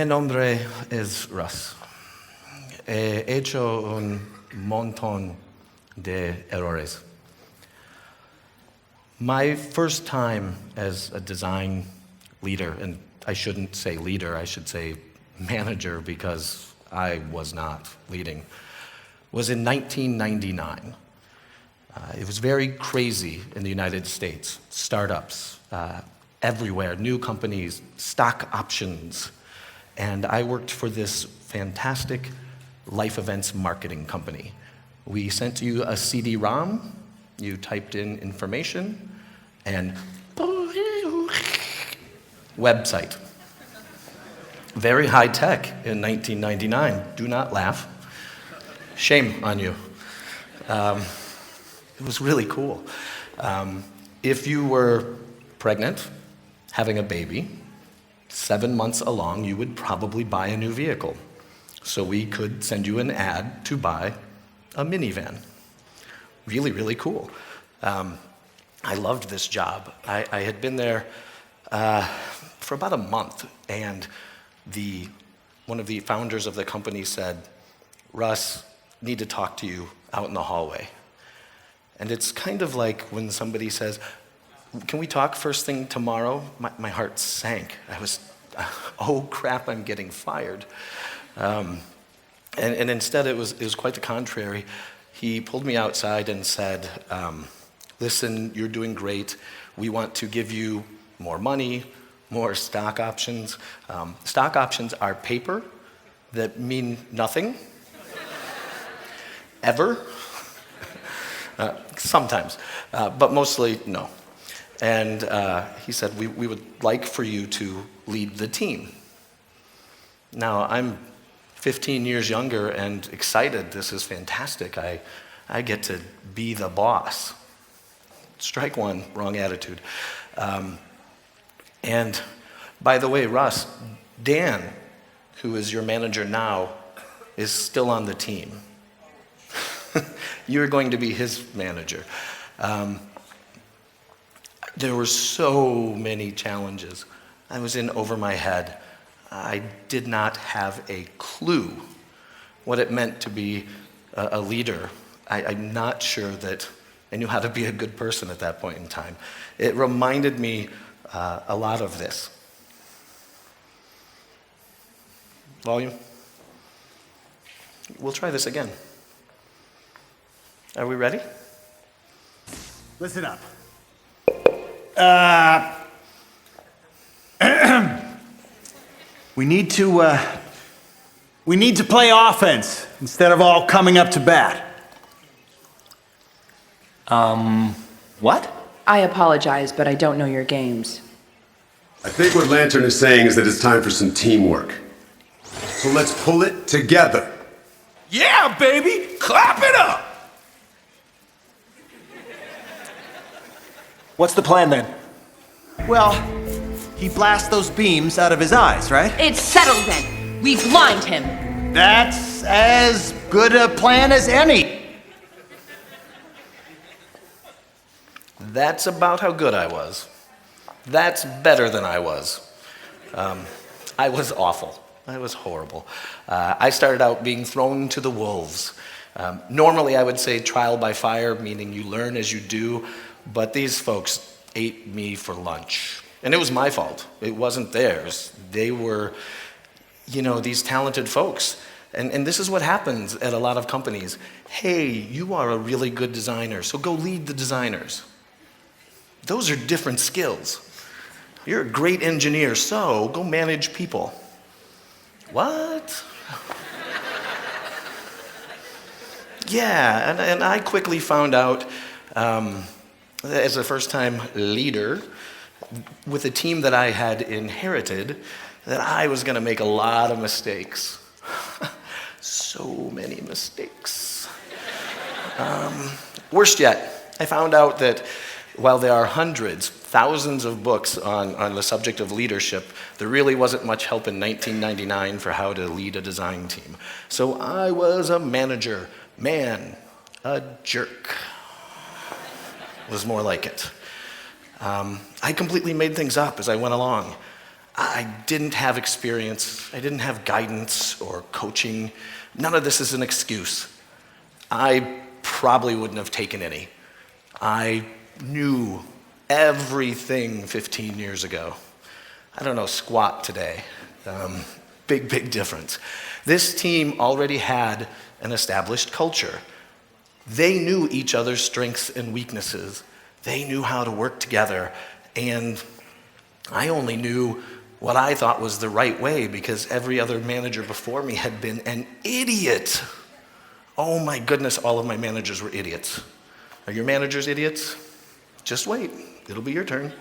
Mi nombre es Russ. He hecho un montón de errores. My first time as a design leader, and I shouldn't say leader, I should say manager because I was not leading, was in 1999. It was very crazy in the United States. Startups everywhere, new companies, stock options. And I worked for this fantastic life events marketing company. We sent you a CD-ROM, you typed in information, and website. Very high tech in 1999. Do not laugh. Shame on you. It was really cool. If you were pregnant, having a baby, 7 months along, you would probably buy a new vehicle. So we could send you an ad to buy a minivan. Really, really cool. I loved this job. I had been there for about a month, and one of the founders of the company said, "Russ, need to talk to you out in the hallway." And it's kind of like when somebody says, "Can we talk first thing tomorrow?" My heart sank. I was, oh crap, I'm getting fired. And instead it was quite the contrary. He pulled me outside and said, "Listen, you're doing great. We want to give you more money, more stock options." Stock options are paper that mean nothing, ever. Sometimes, but mostly no. And he said, we would like for you to lead the team. Now, I'm 15 years younger and excited. This is fantastic. I get to be the boss. Strike one, wrong attitude. And by the way, Russ, Dan, who is your manager now, is still on the team. You're going to be his manager. There were so many challenges. I was in over my head. I did not have a clue what it meant to be a leader. I'm not sure that I knew how to be a good person at that point in time. It reminded me a lot of this. Volume? We'll try this again. Are we ready? Listen up. We need to play offense instead of all coming up to bat. What? I apologize, but I don't know your games. I think what Lantern is saying is that it's time for some teamwork. So let's pull it together. Yeah, baby! Clap it up! What's the plan then? Well, he blasts those beams out of his eyes, right? It's settled then. We blind him. That's as good a plan as any. That's about how good I was. That's better than I was. I was awful. I was horrible. I started out being thrown to the wolves. Normally I would say trial by fire, meaning you learn as you do, but these folks ate me for lunch. And it was my fault. It wasn't theirs. They were, these talented folks. And this is what happens at a lot of companies. Hey, you are a really good designer, so go lead the designers. Those are different skills. You're a great engineer, so go manage people. What? Yeah, and I quickly found out, as a first-time leader, with a team that I had inherited, that I was going to make a lot of mistakes. So many mistakes. Worst yet, I found out that while there are hundreds, thousands of books on the subject of leadership, there really wasn't much help in 1999 for how to lead a design team. So I was a manager. Man, a jerk was more like it. I completely made things up as I went along. I didn't have experience, I didn't have guidance or coaching. None of this is an excuse. I probably wouldn't have taken any. I knew everything 15 years ago. I don't know squat today. Big difference. This team already had an established culture. They knew each other's strengths and weaknesses. They knew how to work together. And I only knew what I thought was the right way because every other manager before me had been an idiot. Oh my goodness, all of my managers were idiots. Are your managers idiots? Just wait, it'll be your turn.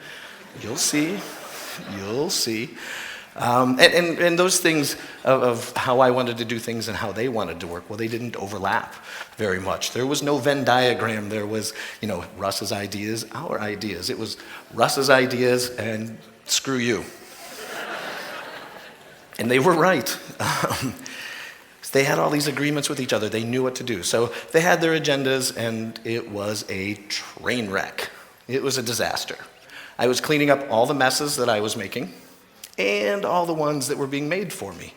You'll see, you'll see. And those things of how I wanted to do things and how they wanted to work, well, they didn't overlap very much. There was no Venn diagram. There was, Russ's ideas, our ideas. It was Russ's ideas and screw you. And they were right. They had all these agreements with each other. They knew what to do. So they had their agendas, and it was a train wreck. It was a disaster. I was cleaning up all the messes that I was making and all the ones that were being made for me.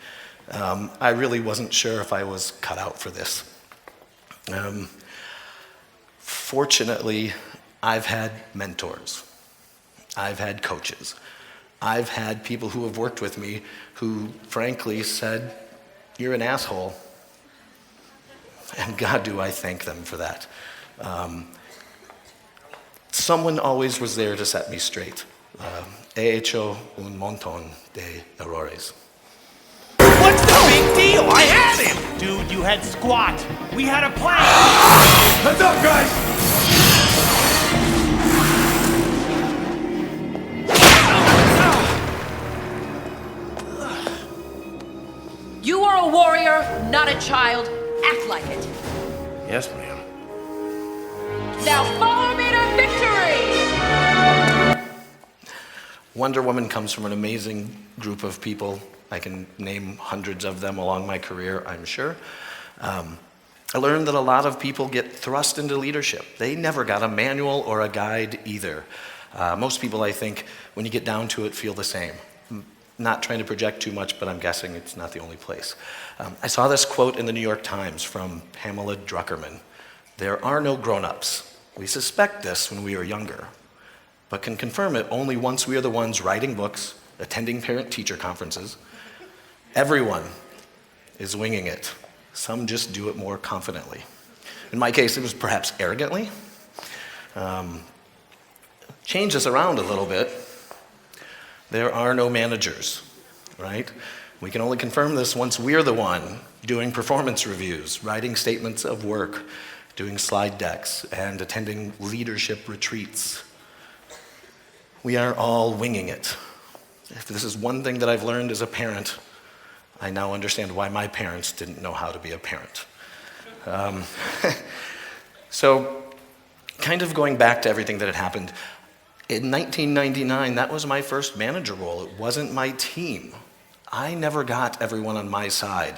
I really wasn't sure if I was cut out for this. Fortunately, I've had mentors. I've had coaches. I've had people who have worked with me who frankly said, "You're an asshole." And God, do I thank them for that. Someone always was there to set me straight. He hecho un montón de errores. What's the big deal? I had him! Dude, you had squat. We had a plan. Heads up, guys! You are a warrior, not a child. Act like it. Yes, ma'am. Now follow me to victory! Wonder Woman comes from an amazing group of people. I can name hundreds of them along my career, I'm sure. I learned that a lot of people get thrust into leadership. They never got a manual or a guide either. Most people, I think, when you get down to it, feel the same. Not trying to project too much, but I'm guessing it's not the only place. I saw this quote in the New York Times from Pamela Druckerman. "There are no grown-ups. We suspect this when we are younger, but can confirm it only once we are the ones writing books, attending parent-teacher conferences. Everyone is winging it. Some just do it more confidently." In my case, it was perhaps arrogantly. Change this around a little bit. There are no managers, right? We can only confirm this once we're the one doing performance reviews, writing statements of work, doing slide decks, and attending leadership retreats. We are all winging it. If this is one thing that I've learned as a parent, I now understand why my parents didn't know how to be a parent. So, kind of going back to everything that had happened, in 1999, that was my first manager role. It wasn't my team. I never got everyone on my side.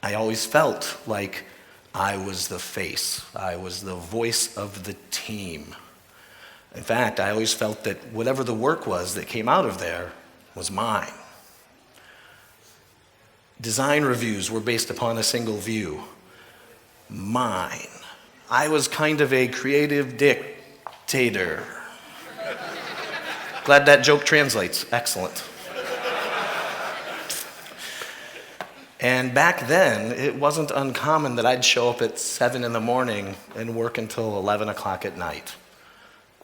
I always felt like I was the face. I was the voice of the team. In fact, I always felt that whatever the work was that came out of there was mine. Design reviews were based upon a single view. Mine. I was kind of a creative dictator. Glad that joke translates. Excellent. And back then, it wasn't uncommon that I'd show up at 7 in the morning and work until 11 o'clock at night.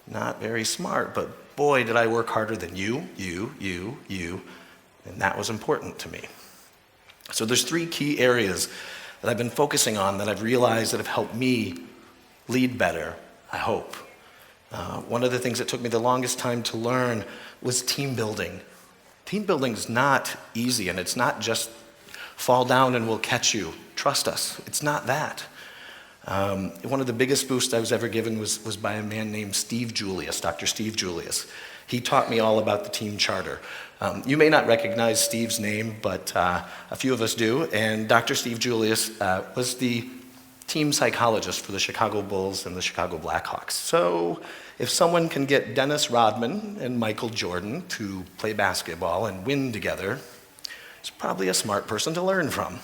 Not very smart, but boy, did I work harder than you, and that was important to me. So there's 3 key areas that I've been focusing on that I've realized that have helped me lead better, I hope. One of the things that took me the longest time to learn was team building. Team building is not easy, and it's not just fall down and we'll catch you. Trust us, it's not that. One of the biggest boosts I was ever given was by a man named Steve Julius, Dr. Steve Julius. He taught me all about the team charter. You may not recognize Steve's name, but a few of us do, and Dr. Steve Julius was the team psychologist for the Chicago Bulls and the Chicago Blackhawks. So If someone can get Dennis Rodman and Michael Jordan to play basketball and win together, it's probably a smart person to learn from.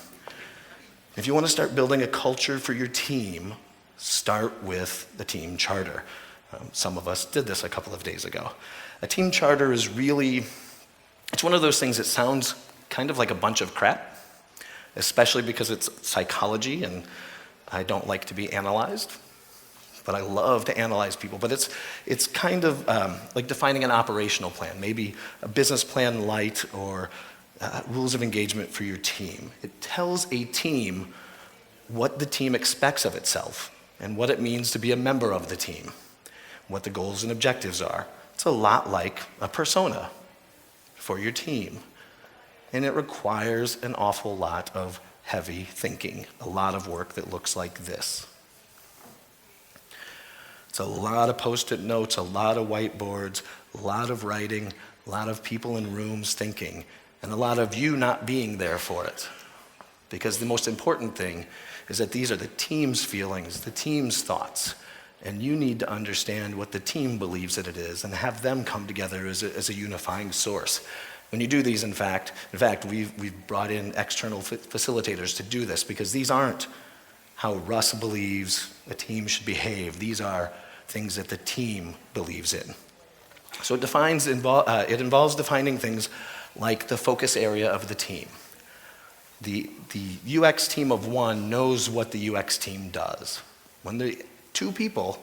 If you want to start building a culture for your team, start with the team charter. Some of us did this a couple of days ago. A team charter is really, it's one of those things that sounds kind of like a bunch of crap, especially because it's psychology and I don't like to be analyzed, but I love to analyze people. But it's kind of like defining an operational plan, maybe a business plan light or rules of engagement for your team. It tells a team what the team expects of itself and what it means to be a member of the team, what the goals and objectives are. It's a lot like a persona for your team. And it requires an awful lot of heavy thinking, a lot of work that looks like this. It's a lot of post-it notes, a lot of whiteboards, a lot of writing, a lot of people in rooms thinking, and a lot of you not being there for it. Because the most important thing is that these are the team's feelings, the team's thoughts, and you need to understand what the team believes that it is and have them come together as a unifying source. When you do these, in fact, we've brought in external facilitators to do this because these aren't how Russ believes a team should behave. These are things that the team believes in. So it involves defining things like the focus area of the team. The UX team of one knows what the UX team does. When the two people,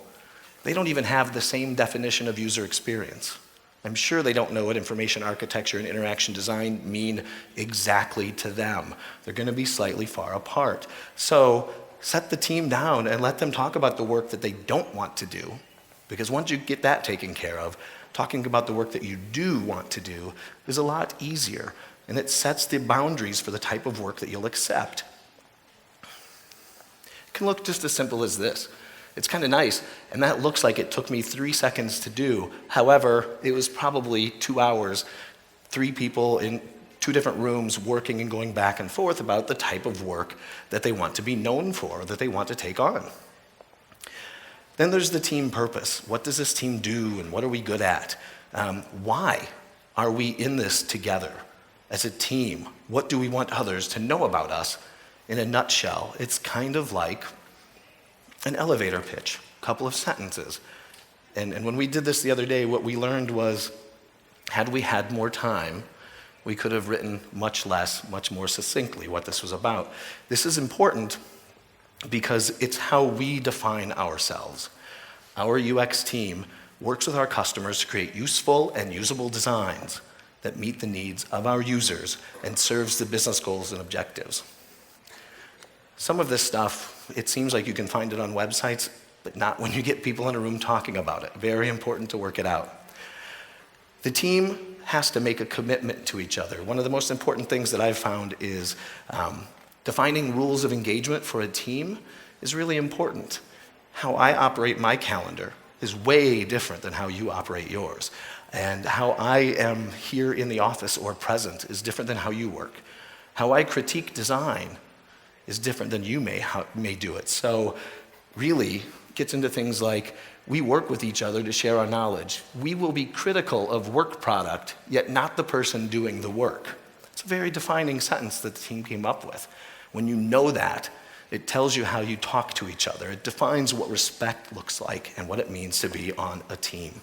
they don't even have the same definition of user experience. I'm sure they don't know what information architecture and interaction design mean exactly to them. They're going to be slightly far apart. So set the team down and let them talk about the work that they don't want to do. Because once you get that taken care of, talking about the work that you do want to do is a lot easier. And it sets the boundaries for the type of work that you'll accept. It can look just as simple as this. It's kind of nice, and that looks like it took me 3 seconds to do. However, it was probably 2 hours, 3 people in 2 different rooms working and going back and forth about the type of work that they want to be known for, that they want to take on. Then there's the team purpose. What does this team do, and what are we good at? Why are we in this together as a team? What do we want others to know about us? In a nutshell, it's kind of like an elevator pitch, a couple of sentences. And when we did this the other day, what we learned was, had we had more time, we could have written much less, much more succinctly what this was about. This is important because it's how we define ourselves. Our UX team works with our customers to create useful and usable designs that meet the needs of our users and serves the business goals and objectives. Some of this stuff, it seems like you can find it on websites, but not when you get people in a room talking about it. Very important to work it out. The team has to make a commitment to each other. One of the most important things that I've found is defining rules of engagement for a team is really important. How I operate my calendar is way different than how you operate yours. And how I am here in the office or present is different than how you work. How I critique design is different than you may do it. So really gets into things like we work with each other to share our knowledge. We will be critical of work product, yet not the person doing the work. It's a very defining sentence that the team came up with. When you know that, it tells you how you talk to each other. It defines what respect looks like and what it means to be on a team.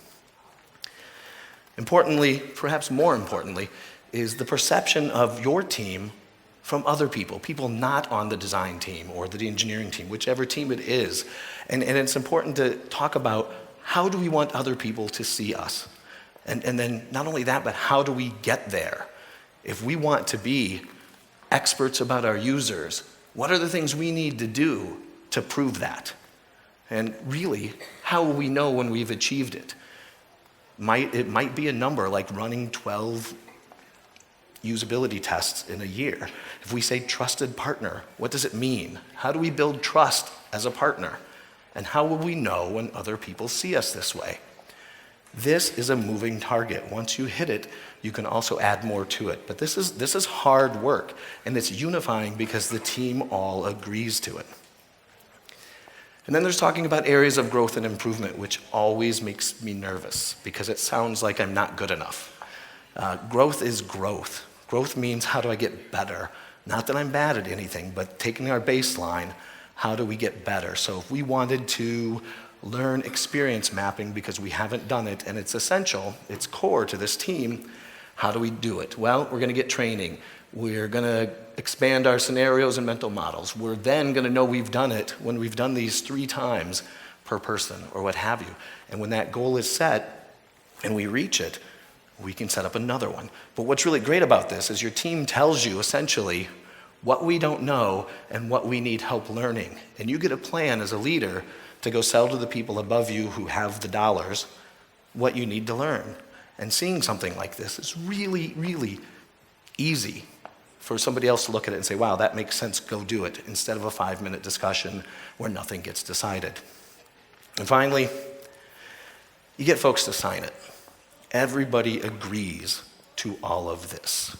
Importantly, perhaps more importantly, is the perception of your team from other people, people not on the design team or the engineering team, whichever team it is. And it's important to talk about how do we want other people to see us? And then not only that, but how do we get there? If we want to be experts about our users, what are the things we need to do to prove that? And really, how will we know when we've achieved it? It might be a number like running 12 usability tests in a year. If we say trusted partner, what does it mean? How do we build trust as a partner? And how will we know when other people see us this way? This is a moving target. Once you hit it, you can also add more to it. But this is hard work, and it's unifying because the team all agrees to it. And then there's talking about areas of growth and improvement, which always makes me nervous because it sounds like I'm not good enough. Growth is growth. Growth means how do I get better? Not that I'm bad at anything, but taking our baseline, how do we get better? So if we wanted to learn experience mapping because we haven't done it and it's essential, it's core to this team, how do we do it? Well, we're going to get training. We're going to expand our scenarios and mental models. We're then going to know we've done it when we've done these 3 times per person or what have you. And when that goal is set and we reach it, we can set up another one. But what's really great about this is your team tells you essentially what we don't know and what we need help learning. And you get a plan as a leader to go sell to the people above you who have the dollars what you need to learn. And seeing something like this is really, really easy for somebody else to look at it and say, wow, that makes sense, go do it, instead of a 5-minute discussion where nothing gets decided. And finally, you get folks to sign it. Everybody agrees to all of this.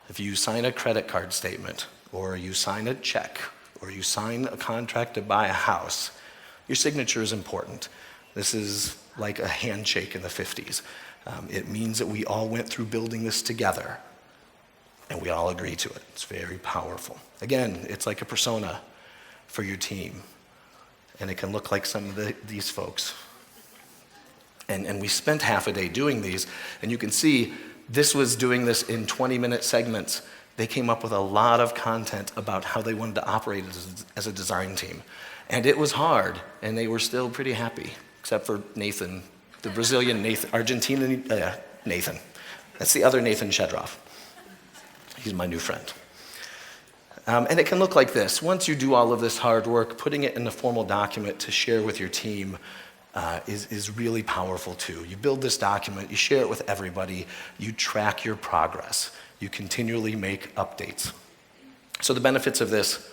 If you sign a credit card statement, or you sign a check, or you sign a contract to buy a house, your signature is important. This is like a handshake in the 50s. It means that we all went through building this together, and we all agree to it. It's very powerful. Again, it's like a persona for your team, and it can look like some of these folks. And we spent half a day doing these, and you can see this was doing this in 20-minute segments. They came up with a lot of content about how they wanted to operate as a design team. And it was hard, and they were still pretty happy, except for Nathan, the Brazilian Nathan, Argentina Nathan. That's the other Nathan Shedroff. He's my new friend. And it can look like this. Once you do all of this hard work, putting it in a formal document to share with your team is really powerful too. You build this document, you share it with everybody, you track your progress, you continually make updates. So the benefits of this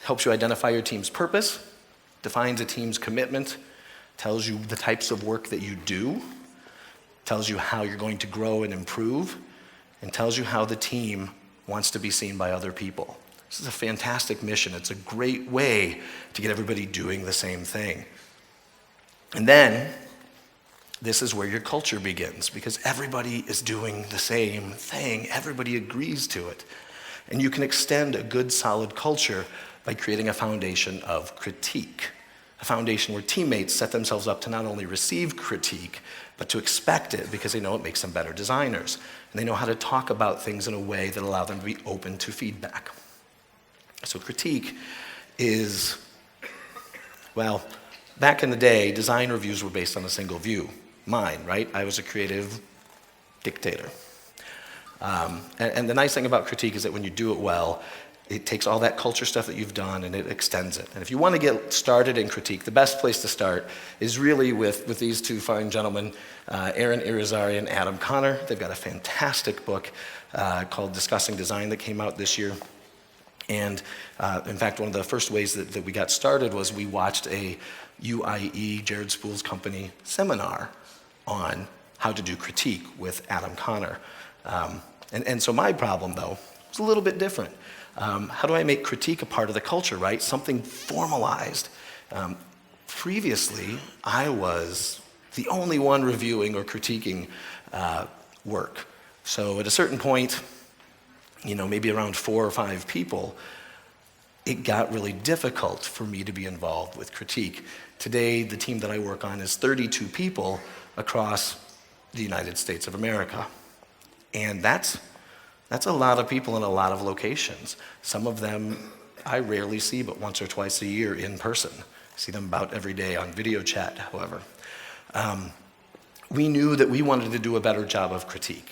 helps you identify your team's purpose, defines a team's commitment, tells you the types of work that you do, tells you how you're going to grow and improve, and tells you how the team wants to be seen by other people. This is a fantastic mission. It's a great way to get everybody doing the same thing. And then, this is where your culture begins, because everybody is doing the same thing. Everybody agrees to it. And you can extend a good, solid culture by creating a foundation of critique. A foundation where teammates set themselves up to not only receive critique, but to expect it because they know it makes them better designers. And they know how to talk about things in a way that allow them to be open to feedback. So critique is, well, back in the day, design reviews were based on a single view. Mine, right? I was a creative dictator. And the nice thing about critique is that when you do it well, it takes all that culture stuff that you've done and it extends it. And if you want to get started in critique, the best place to start is really with these two fine gentlemen, Aaron Irizarry and Adam Connor. They've got a fantastic book called Discussing Design that came out this year. And in fact, one of the first ways that we got started was we watched a UIE, Jared Spool's company, seminar on how to do critique with Adam Connor. And so my problem, though, was a little bit different. How do I make critique a part of the culture, right? Something formalized. Previously, I was the only one reviewing or critiquing work. So at a certain point, maybe around 4 or 5 people, it got really difficult for me to be involved with critique. Today, the team that I work on is 32 people across the United States of America. And that's a lot of people in a lot of locations. Some of them I rarely see but once or twice a year in person. I see them about every day on video chat, however. We knew that we wanted to do a better job of critique.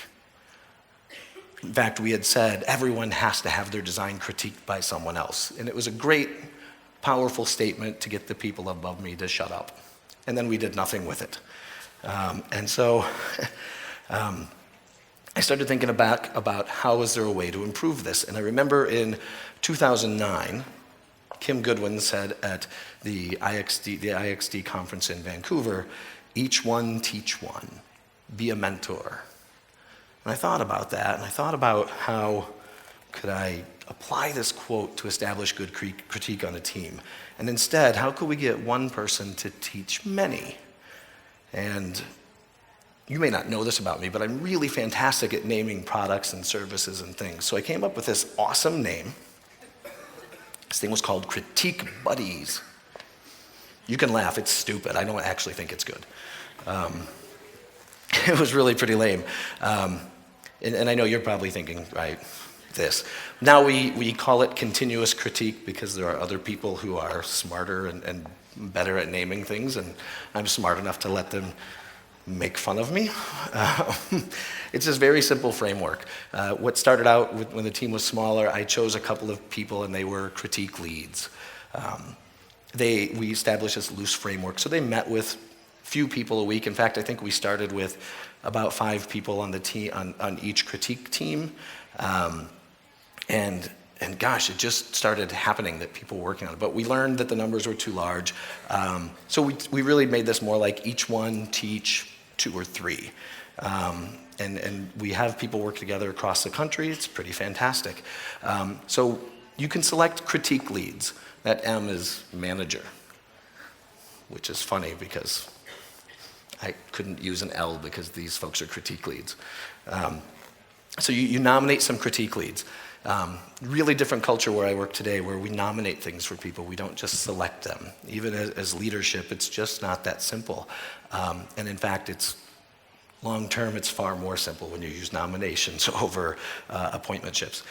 In fact, we had said everyone has to have their design critiqued by someone else. And it was a great, powerful statement to get the people above me to shut up. And then we did nothing with it. And so I started thinking back about how is there a way to improve this. And I remember in 2009, Kim Goodwin said at the IXD conference in Vancouver, each one teach one, be a mentor. And I thought about that, and I thought about how could I apply this quote to establish good critique on a team. And instead, how could we get one person to teach many? And you may not know this about me, but I'm really fantastic at naming products and services and things. So I came up with this awesome name. This thing was called Critique Buddies. You can laugh, it's stupid. I don't actually think it's good. It was really pretty lame. And I know you're probably thinking, right, this. Now we call it continuous critique because there are other people who are smarter and better at naming things, and I'm smart enough to let them make fun of me. It's this very simple framework. What started out when the team was smaller, I chose a couple of people and they were critique leads. We established this loose framework, so they met with few people a week. In fact, I think we started with about 5 people on the team, on each critique team. And gosh, it just started happening that people were working on it. But we learned that the numbers were too large. So we really made this more like each one teach 2 or 3. And we have people work together across the country. It's pretty fantastic. So you can select critique leads. That M is manager, which is funny because I couldn't use an L because these folks are critique leads. So you nominate some critique leads. Really different culture where I work today, where we nominate things for people. We don't just select them. Even as leadership, it's just not that simple. And in fact, it's long term, it's far more simple when you use nominations over appointmentships.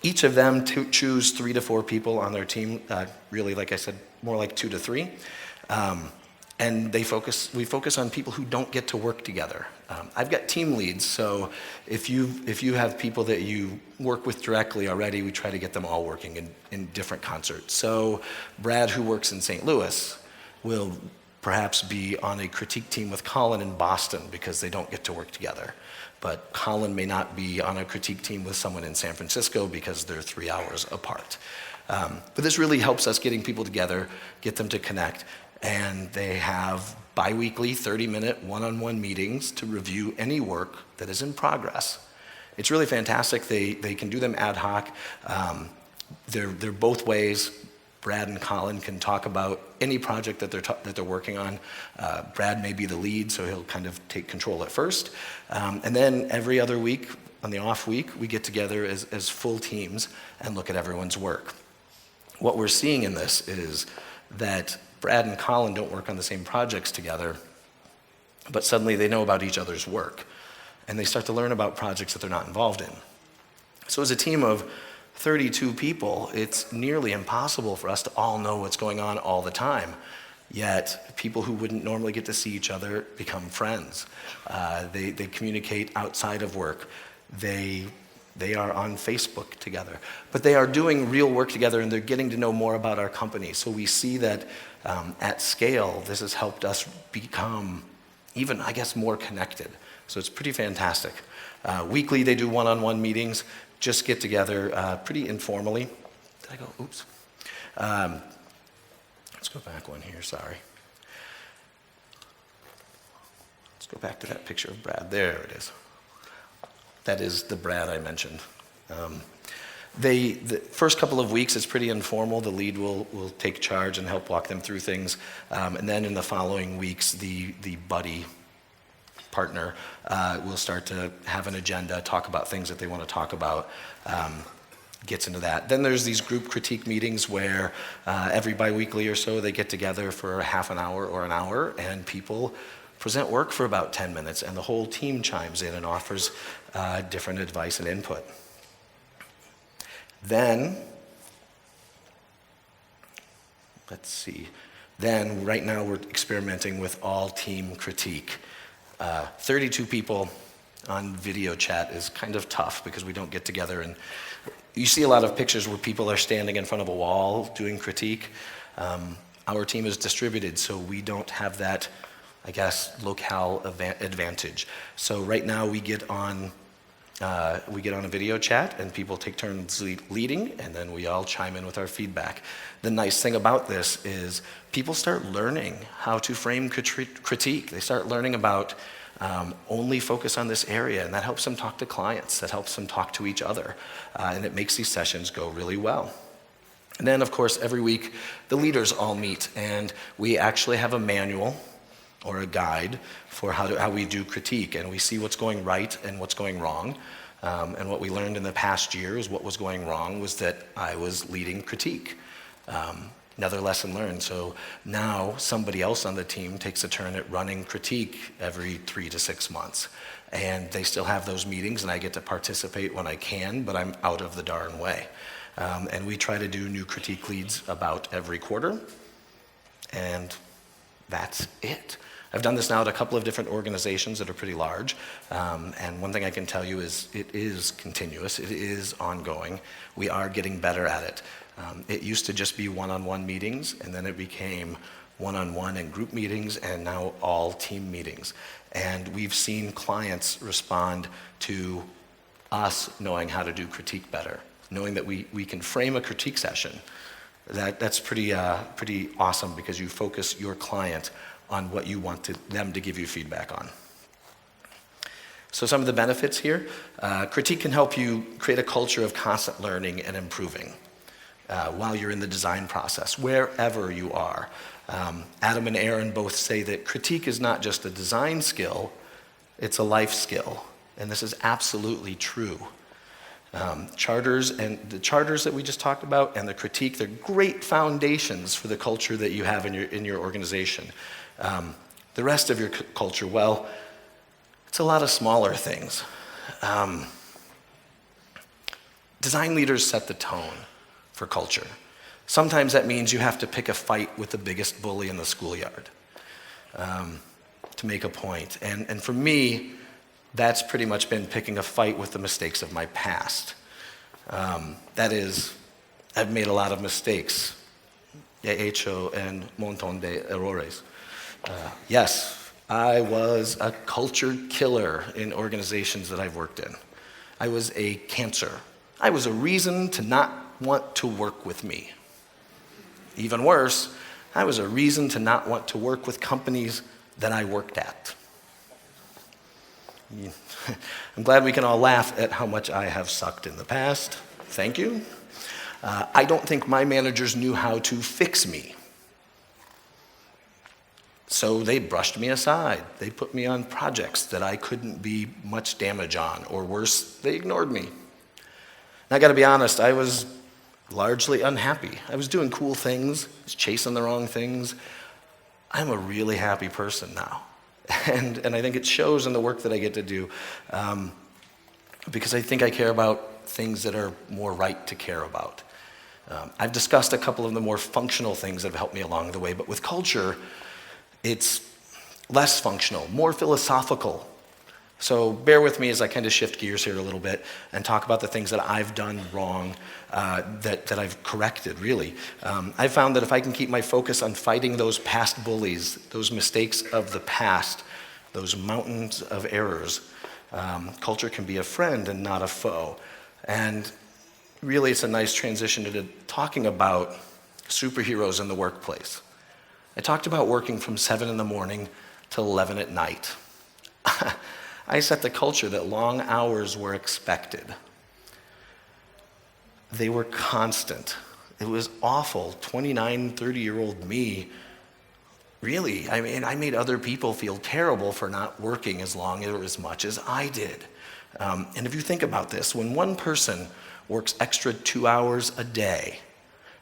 Each of them choose 3 to 4 people on their team. Really, like I said, more like 2 to 3. And we focus on people who don't get to work together. I've got team leads, so if you have people that you work with directly already, we try to get them all working in different concerts. So Brad, who works in St. Louis, will perhaps be on a critique team with Colin in Boston because they don't get to work together. But Colin may not be on a critique team with someone in San Francisco because they're 3 hours apart. But this really helps us getting people together, get them to connect. And they have bi-weekly 30-minute one-on-one meetings to review any work that is in progress. It's really fantastic. They can do them ad hoc. They're both ways. Brad and Colin can talk about any project that they're working on. Brad may be the lead, so he'll kind of take control at first. And then every other week, on the off week, we get together as full teams and look at everyone's work. What we're seeing in this is that Brad and Colin don't work on the same projects together, but suddenly they know about each other's work, and they start to learn about projects that they're not involved in. So as a team of 32 people, it's nearly impossible for us to all know what's going on all the time. Yet people who wouldn't normally get to see each other become friends. They communicate outside of work. They are on Facebook together. But they are doing real work together, and they're getting to know more about our company. So we see that at scale, this has helped us become even, I guess, more connected. So it's pretty fantastic. Weekly, they do one-on-one meetings, just get together pretty informally. Did I go, oops. Let's go back one here, sorry. Let's go back to that picture of Brad. There it is. That is the Brad I mentioned. The first couple of weeks is pretty informal. The lead will take charge and help walk them through things. And then in the following weeks, the buddy partner will start to have an agenda, talk about things that they want to talk about, gets into that. Then there's these group critique meetings where every bi-weekly or so they get together for half an hour or an hour, and people present work for about 10 minutes, and the whole team chimes in and offers different advice and input. Then, let's see. Then, right now we're experimenting with all team critique. 32 people on video chat is kind of tough because we don't get together, and you see a lot of pictures where people are standing in front of a wall doing critique. Our team is distributed, so we don't have that, I guess, locale advantage. So right now we get on a video chat, and people take turns leading, and then we all chime in with our feedback. The nice thing about this is people start learning how to frame critique. They start learning about only focus on this area, and that helps them talk to clients, that helps them talk to each other, and it makes these sessions go really well. And then, of course, every week, the leaders all meet, and we actually have a manual or a guide for how we do critique, and we see what's going right and what's going wrong. And what we learned in the past year is what was going wrong was that I was leading critique. Another lesson learned. So now somebody else on the team takes a turn at running critique every 3 to 6 months. And they still have those meetings, and I get to participate when I can, but I'm out of the darn way. And we try to do new critique leads about every quarter, and that's it. I've done this now at a couple of different organizations that are pretty large, and one thing I can tell you is it is continuous, it is ongoing. We are getting better at it. It used to just be one-on-one meetings, and then it became one-on-one and group meetings, and now all team meetings. And we've seen clients respond to us knowing how to do critique better, knowing that we can frame a critique session. That's pretty awesome, because you focus your client on what you want them to give you feedback on. So some of the benefits here, critique can help you create a culture of constant learning and improving while you're in the design process, wherever you are. Adam and Aaron both say that critique is not just a design skill, it's a life skill, and this is absolutely true. Charters and the charters that we just talked about and the critique, they're great foundations for the culture that you have in your organization. The rest of your culture, well, it's a lot of smaller things. Design leaders set the tone for culture. Sometimes that means you have to pick a fight with the biggest bully in the schoolyard to make a point. And for me, that's pretty much been picking a fight with the mistakes of my past. That is, I've made a lot of mistakes. He hecho un montón de errores. Yes, I was a culture killer in organizations that I've worked in. I was a cancer. I was a reason to not want to work with me. Even worse, I was a reason to not want to work with companies that I worked at. I'm glad we can all laugh at how much I have sucked in the past. Thank you. I don't think my managers knew how to fix me. So they brushed me aside. They put me on projects that I couldn't be much damage on, or worse, they ignored me. And I gotta be honest, I was largely unhappy. I was doing cool things, I was chasing the wrong things. I'm a really happy person now. And I think it shows in the work that I get to do, because I think I care about things that are more right to care about. I've discussed a couple of the more functional things that have helped me along the way, but with culture, it's less functional, more philosophical. So bear with me as I kind of shift gears here a little bit and talk about the things that I've done wrong, that I've corrected, really. I've found that if I can keep my focus on fighting those past bullies, those mistakes of the past, those mountains of errors, culture can be a friend and not a foe. And really, it's a nice transition into talking about superheroes in the workplace. I talked about working from 7 in the morning till 11 at night. I set the culture that long hours were expected. They were constant. It was awful. 29, 30-year-old me, really, I mean, I made other people feel terrible for not working as long or as much as I did. And if you think about this, when one person works extra 2 hours a day,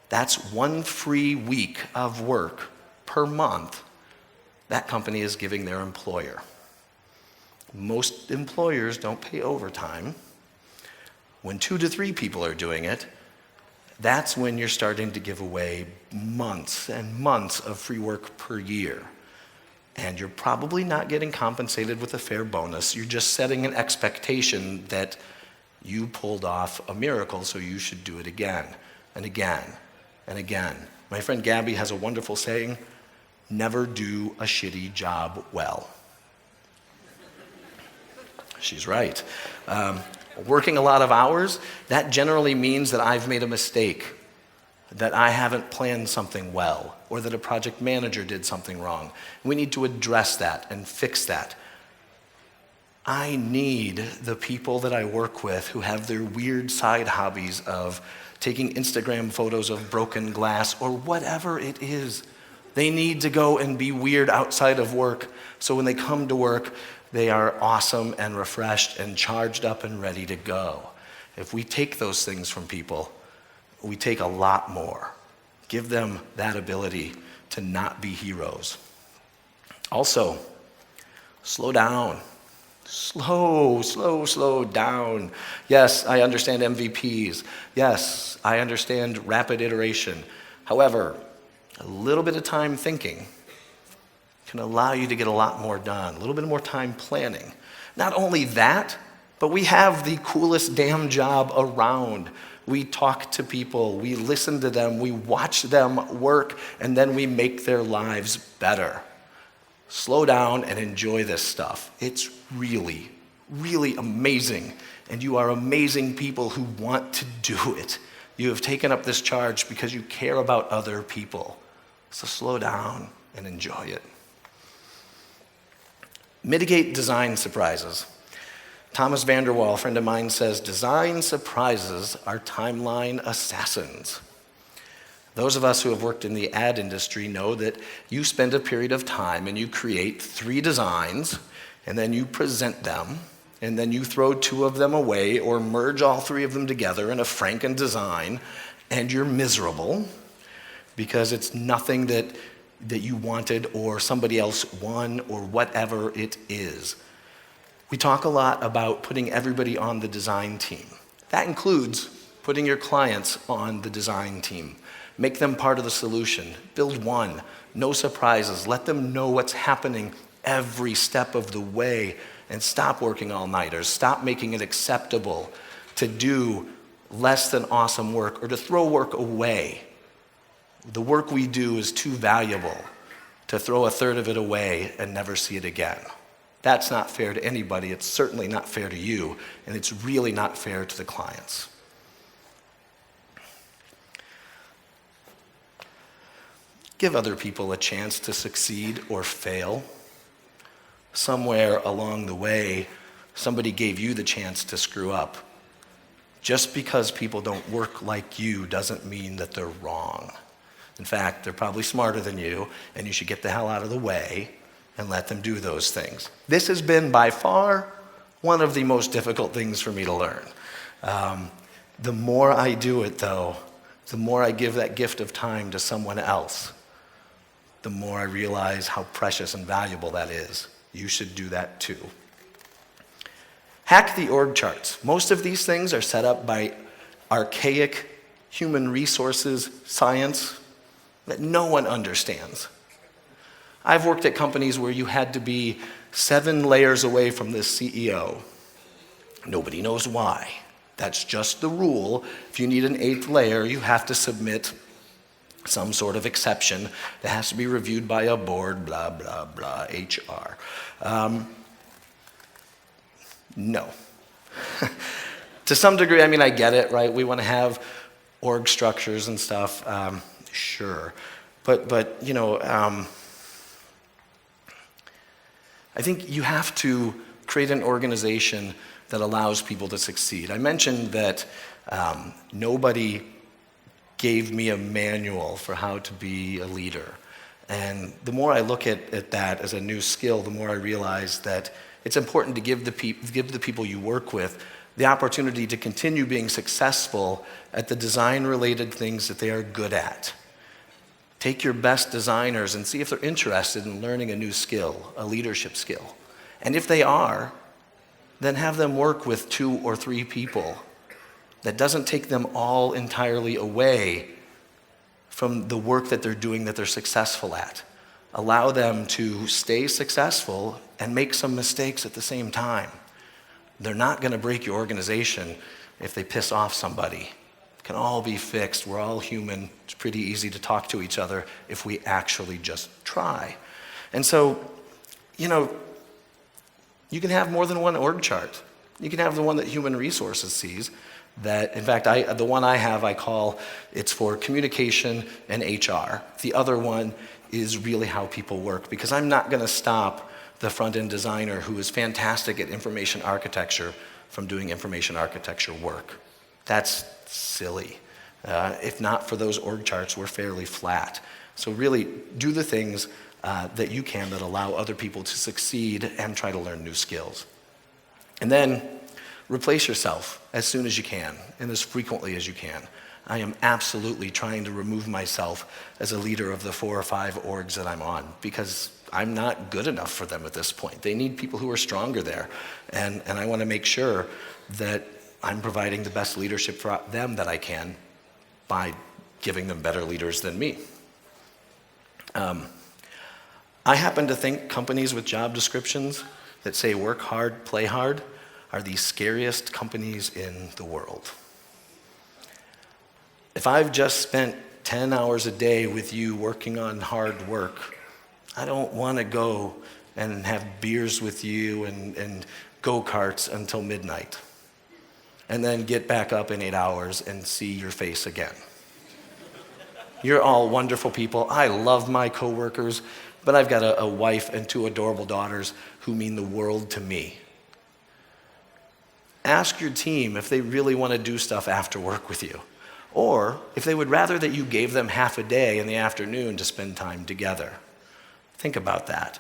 that's 1 free week of work per month that company is giving their employer. Most employers don't pay overtime. When 2 to 3 people are doing it, that's when you're starting to give away months and months of free work per year. And you're probably not getting compensated with a fair bonus. You're just setting an expectation that you pulled off a miracle, so you should do it again and again and again. My friend Gabby has a wonderful saying, never do a shitty job well. She's right. Working a lot of hours, that generally means that I've made a mistake, that I haven't planned something well, or that a project manager did something wrong. We need to address that and fix that. I need the people that I work with who have their weird side hobbies of taking Instagram photos of broken glass or whatever it is. They need to go and be weird outside of work, so when they come to work, they are awesome and refreshed and charged up and ready to go. If we take those things from people, we take a lot more. Give them that ability to not be heroes. Also, slow down. Slow down. Yes, I understand MVPs. Yes, I understand rapid iteration. However, a little bit of time thinking can allow you to get a lot more done, a little bit more time planning. Not only that, but we have the coolest damn job around. We talk to people, we listen to them, we watch them work, and then we make their lives better. Slow down and enjoy this stuff. It's really, really amazing, and you are amazing people who want to do it. You have taken up this charge because you care about other people. So slow down and enjoy it. Mitigate design surprises. Thomas Vanderwall, a friend of mine, says, design surprises are timeline assassins. Those of us who have worked in the ad industry know that you spend a period of time and you create 3 designs, and then you present them, and then you throw 2 of them away or merge all 3 of them together in a Franken design, and you're miserable because it's nothing that you wanted or somebody else won or whatever it is. We talk a lot about putting everybody on the design team. That includes putting your clients on the design team. Make them part of the solution. Build one. No surprises. Let them know what's happening every step of the way, and stop working all-nighters. Stop making it acceptable to do less than awesome work or to throw work away. The work we do is too valuable to throw a third of it away and never see it again. That's not fair to anybody. It's certainly not fair to you, and it's really not fair to the clients. Give other people a chance to succeed or fail. Somewhere along the way, somebody gave you the chance to screw up. Just because people don't work like you doesn't mean that they're wrong. In fact, they're probably smarter than you, and you should get the hell out of the way and let them do those things. This has been by far one of the most difficult things for me to learn. The more I do it, though, the more I give that gift of time to someone else, the more I realize how precious and valuable that is. You should do that too. Hack the org charts. Most of these things are set up by archaic human resources science that no one understands. I've worked at companies where you had to be 7 layers away from the CEO. Nobody knows why. That's just the rule. If you need an 8th layer, you have to submit some sort of exception that has to be reviewed by a board, blah, blah, blah, HR. No. To some degree, I mean, I get it, right? We want to have org structures and stuff, sure. But you know, I think you have to create an organization that allows people to succeed. I mentioned that nobody gave me a manual for how to be a leader. And the more I look at that as a new skill, the more I realize that it's important to give the people you work with the opportunity to continue being successful at the design-related things that they are good at. Take your best designers and see if they're interested in learning a new skill, a leadership skill. And if they are, then have them work with 2 or 3 people. That doesn't take them all entirely away from the work that they're doing that they're successful at. Allow them to stay successful and make some mistakes at the same time. They're not going to break your organization if they piss off somebody. It can all be fixed. We're all human. It's pretty easy to talk to each other if we actually just try. And so, you know, you can have more than one org chart. You can have the one that human resources sees. That, in fact, the one I have, I call, it's for communication and HR. The other one is really how people work, because I'm not going to stop the front-end designer who is fantastic at information architecture from doing information architecture work. That's silly. If not for those org charts, we're fairly flat. So really, do the things that you can that allow other people to succeed and try to learn new skills. And then, replace yourself as soon as you can and as frequently as you can. I am absolutely trying to remove myself as a leader of the 4 or 5 orgs that I'm on because I'm not good enough for them at this point. They need people who are stronger there. And I want to make sure that I'm providing the best leadership for them that I can by giving them better leaders than me. I happen to think companies with job descriptions that say work hard, play hard, are the scariest companies in the world. If I've just spent 10 hours a day with you working on hard work, I don't want to go and have beers with you and go-karts until midnight, and then get back up in 8 hours and see your face again. You're all wonderful people. I love my coworkers, but I've got a wife and 2 adorable daughters who mean the world to me. Ask your team if they really want to do stuff after work with you, or if they would rather that you gave them half a day in the afternoon to spend time together. Think about that.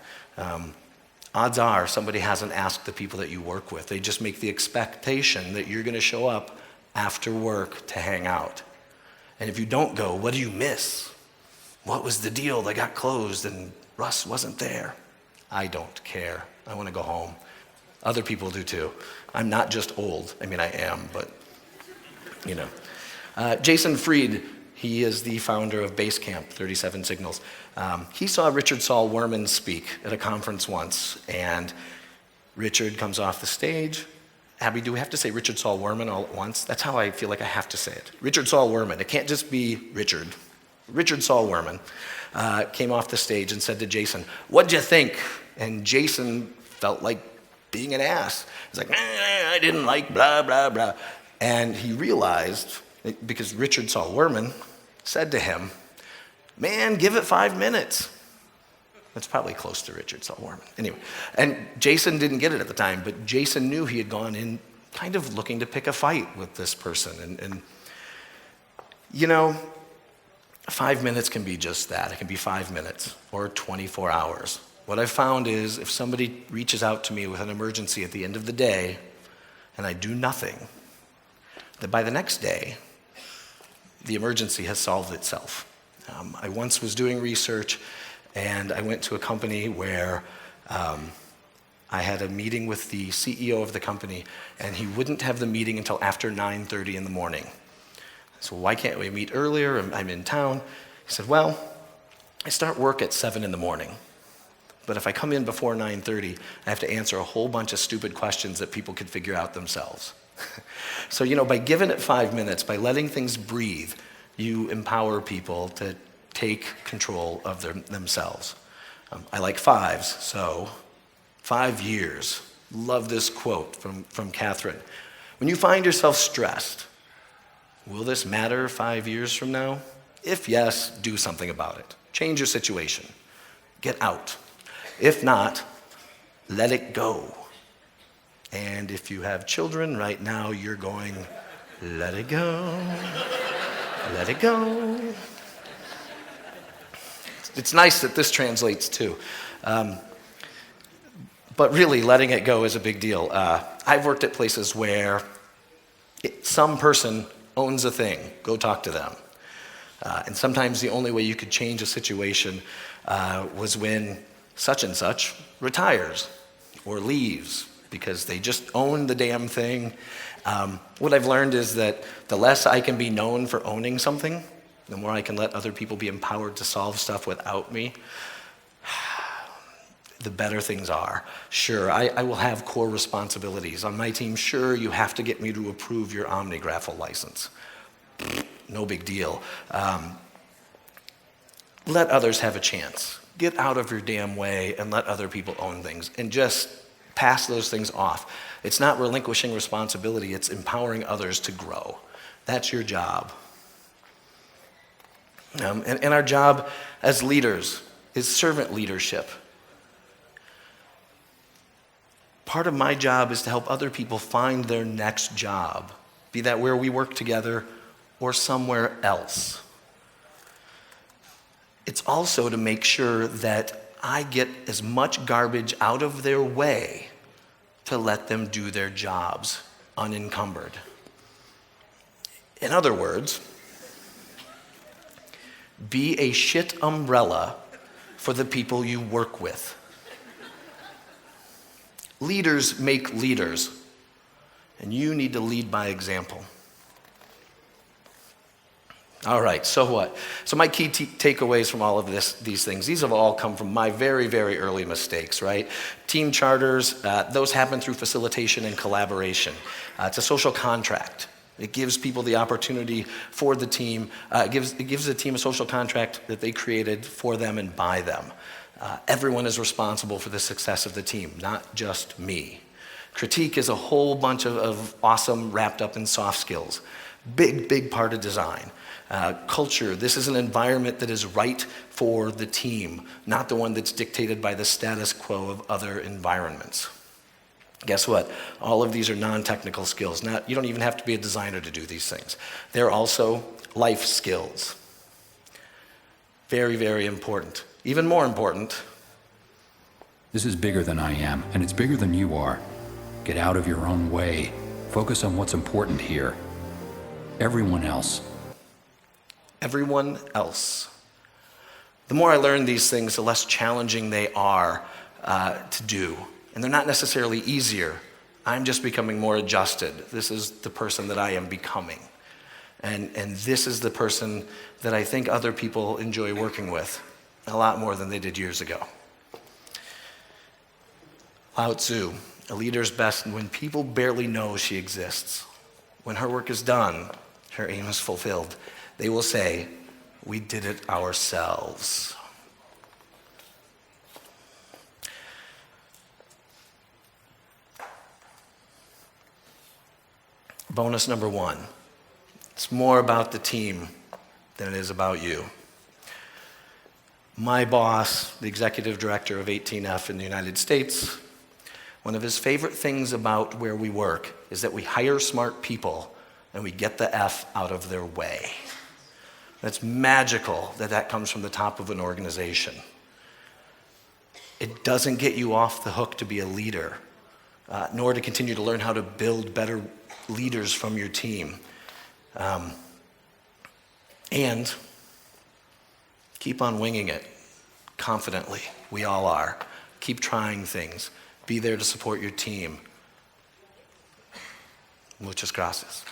Odds are somebody hasn't asked the people that you work with. They just make the expectation that you're going to show up after work to hang out. And if you don't go, what do you miss? What was the deal that got closed and Russ wasn't there? I don't care. I want to go home. Other people do too. I'm not just old. I mean, I am, but, you know. Jason Fried, he is the founder of Basecamp, 37 Signals. He saw Richard Saul Wurman speak at a conference once, and Richard comes off the stage. Abby, do we have to say Richard Saul Wurman all at once? That's how I feel like I have to say it. Richard Saul Wurman. It can't just be Richard. Richard Saul Wurman came off the stage and said to Jason, "What'd you think?" And Jason felt like being an ass. He's like, I didn't like blah, blah, blah. And he realized, because Richard Saul Wurman said to him, "Man, give it 5 minutes." That's probably close to Richard Saul Wurman. Anyway, and Jason didn't get it at the time, but Jason knew he had gone in kind of looking to pick a fight with this person. And you know, 5 minutes can be just that. It can be 5 minutes or 24 hours. What I've found is if somebody reaches out to me with an emergency at the end of the day and I do nothing, that by the next day, the emergency has solved itself. I once was doing research and I went to a company where I had a meeting with the CEO of the company and he wouldn't have the meeting until after 9:30 in the morning. So why can't we meet earlier? I'm in town. He said, well, I start work at 7 in the morning. But if I come in before 9:30, I have to answer a whole bunch of stupid questions that people could figure out themselves. So, you know, by giving it 5 minutes, by letting things breathe, you empower people to take control of themselves. I like 5s, so 5 years. Love this quote from Catherine. When you find yourself stressed, will this matter 5 years from now? If yes, do something about it. Change your situation. Get out. If not, let it go. And if you have children right now, you're going, let it go, let it go. It's nice that this translates too. But really, letting it go is a big deal. I've worked at places where some person owns a thing. Go talk to them. And sometimes the only way you could change a situation was when such and such retires or leaves because they just own the damn thing. What I've learned is that the less I can be known for owning something, the more I can let other people be empowered to solve stuff without me, the better things are. Sure, I will have core responsibilities. On my team, sure, you have to get me to approve your OmniGraffle license. No big deal. Let others have a chance. Get out of your damn way and let other people own things and just pass those things off. It's not relinquishing responsibility, it's empowering others to grow. That's your job. And our job as leaders is servant leadership. part of my job is to help other people find their next job, be that where we work together or somewhere else. It's also to make sure that I get as much garbage out of their way to let them do their jobs unencumbered. In other words, be a shit umbrella for the people you work with. Leaders make leaders, and you need to lead by example. All right, so what? So my key takeaways from all of these things, these have all come from my very, very early mistakes, right? Team charters, those happen through facilitation and collaboration. It's a social contract. It gives people the opportunity for the team. It gives the team a social contract that they created for them and by them. Everyone is responsible for the success of the team, not just me. Critique is a whole bunch of awesome wrapped up in soft skills. Big part of design. Culture, this is an environment that is right for the team, not the one that's dictated by the status quo of other environments. Guess what? All of these are non-technical skills. You don't even have to be a designer to do these things. They're also life skills. Very, very important. Even more important. This is bigger than I am, and it's bigger than you are. Get out of your own way. Focus on what's important here. Everyone else. Everyone else. The more I learn these things, the less challenging they are to do. And they're not necessarily easier. I'm just becoming more adjusted. This is the person that I am becoming. And this is the person that I think other people enjoy working with a lot more than they did years ago. Lao Tzu, a leader's best when people barely know she exists. When her work is done, her aim is fulfilled. They will say, "We did it ourselves." Bonus number 1. It's more about the team than it is about you. My boss, the executive director of 18F in the United States, one of his favorite things about where we work is that we hire smart people and we get the F out of their way. That's magical that comes from the top of an organization. It doesn't get you off the hook to be a leader, nor to continue to learn how to build better leaders from your team. And keep on winging it confidently. We all are. Keep trying things. Be there to support your team. Muchas gracias.